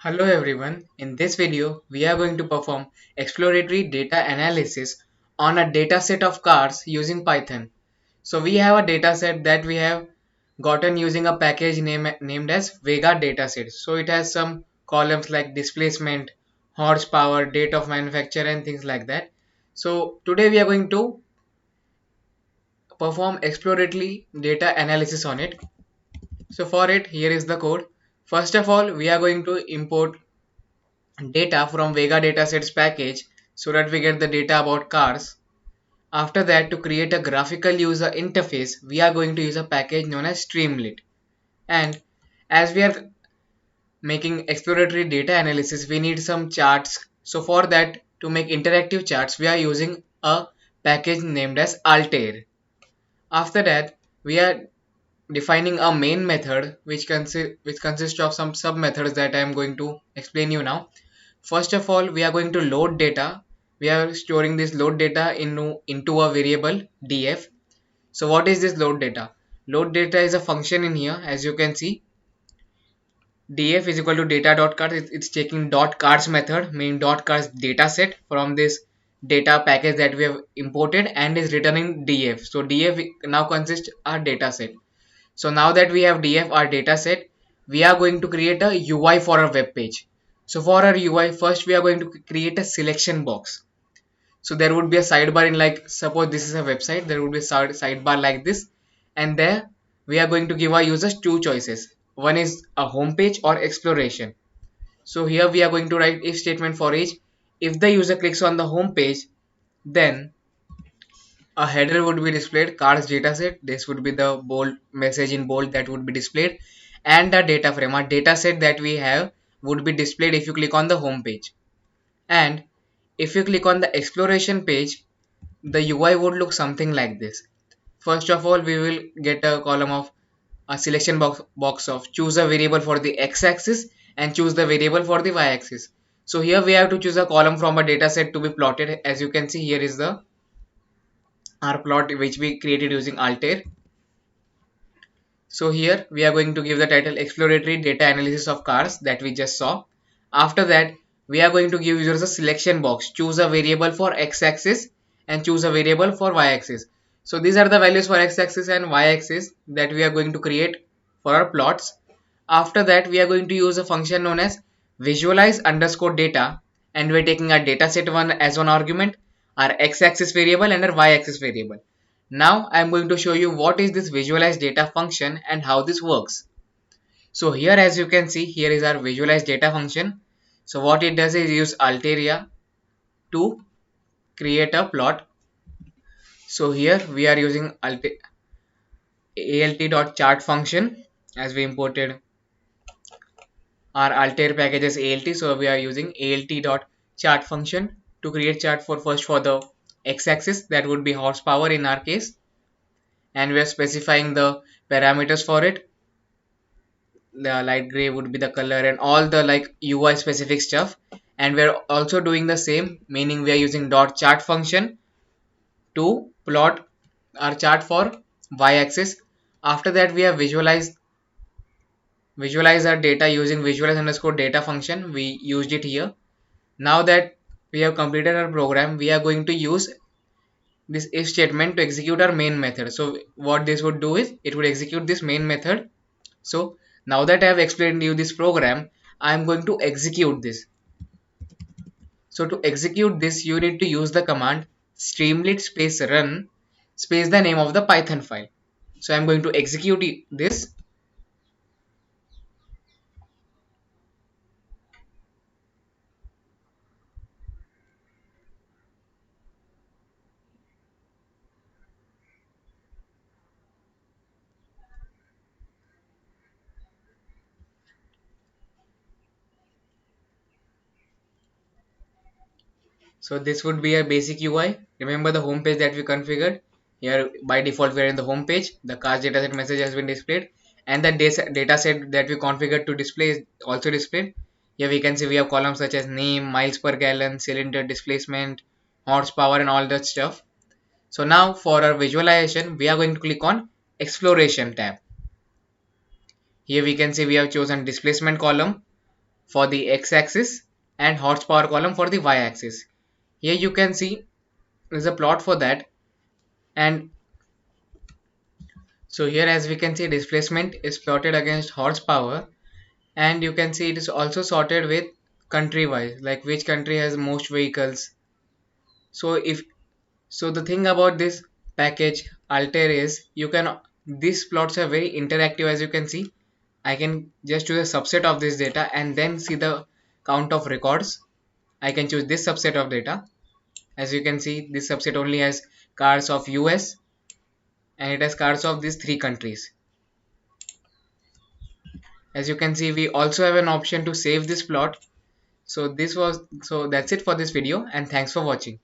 Hello everyone, in this video we are going to perform exploratory data analysis on a dataset of cars using Python. So we have a dataset that we have gotten using a package named as Vega dataset. So it has some columns like displacement, horsepower, date of manufacture and things like that. So today we are going to perform exploratory data analysis on it. So for it, here is the code. First of all, we are going to import data from Vega datasets package so that we get the data about cars. After that, to create a graphical user interface, we are going to use a package known as Streamlit. And as we are making exploratory data analysis, we need some charts. So for that, to make interactive charts, we are using a package named as Altair. After that, we are defining a main method which consists of some sub methods that I am going to explain you now. First of all, we are going to load data. We are storing this load data into a variable df. So what is this load data? Load data is a function in here. As you can see, df is equal to data.cars. It's taking .cars method, meaning .cars data set from this data package that we have imported and is returning df. So df now consists our data set. So now that we have df, our data set, we are going to create a UI for our web page. So for our UI, first we are going to create a selection box. So there would be a sidebar in, like, suppose this is a website, there would be a sidebar like this, and there we are going to give our users two choices. One is a home page or exploration. So here we are going to write if statement for each. If the user clicks on the home page, then a header would be displayed, cars dataset. This would be the bold message in bold that would be displayed, and the data frame, our dataset that we have, would be displayed if you click on the home page. And if you click on the exploration page, the UI would look something like this. First of all, we will get a column of a selection box of choose a variable for the x-axis and choose the variable for the y-axis. So here we have to choose a column from a dataset to be plotted. As you can see, here is the our plot which we created using Altair. So here we are going to give the title exploratory data analysis of cars that we just saw. After that, we are going to give users a selection box, choose a variable for x-axis and choose a variable for y-axis. So these are the values for x-axis and y-axis that we are going to create for our plots. After that, we are going to use a function known as visualize underscore data, and we're taking our dataset one as one argument, our x-axis variable and our y-axis variable. Now I am going to show you what is this visualize data function and how this works. So here, as you can see, here is our visualize data function. So what it does is use Altair to create a plot. So here we are using alt.chart function, as we imported our Altair package as alt. So we are using alt.chart function to create chart for first for the x-axis, that would be horsepower in our case, and we are specifying the parameters for it. The light gray would be the color and all the like UI specific stuff, and we're also doing the same, meaning we are using dot chart function to plot our chart for y-axis. After that, we have visualize our data using visualize underscore data function. We used it here. Now that we have completed our program, we are going to use this if statement to execute our main method. So what this would do is it would execute this main method. So now that I have explained to you this program, I am going to execute this. So to execute this, you need to use the command streamlit space run space the name of the Python file. So I am going to execute this. So this would be a basic UI. Remember the home page that we configured. Here by default we are in the home page. The cars dataset message has been displayed, and the dataset that we configured to display is also displayed. Here we can see we have columns such as name, miles per gallon, cylinder displacement, horsepower and all that stuff. So now for our visualization, we are going to click on exploration tab. Here we can see we have chosen displacement column for the x-axis and horsepower column for the y-axis. Here you can see there's a plot for that. And so here, as we can see, displacement is plotted against horsepower, and you can see it is also sorted with country wise, like which country has most vehicles. So if so the thing about this package Altair is you can, these plots are very interactive. As you can see, I can just choose a subset of this data and then see the count of records. I can choose this subset of data. As you can see, this subset only has cars of US and it has cars of these three countries. As you can see, we also have an option to save this plot. So that's it for this video, and thanks for watching.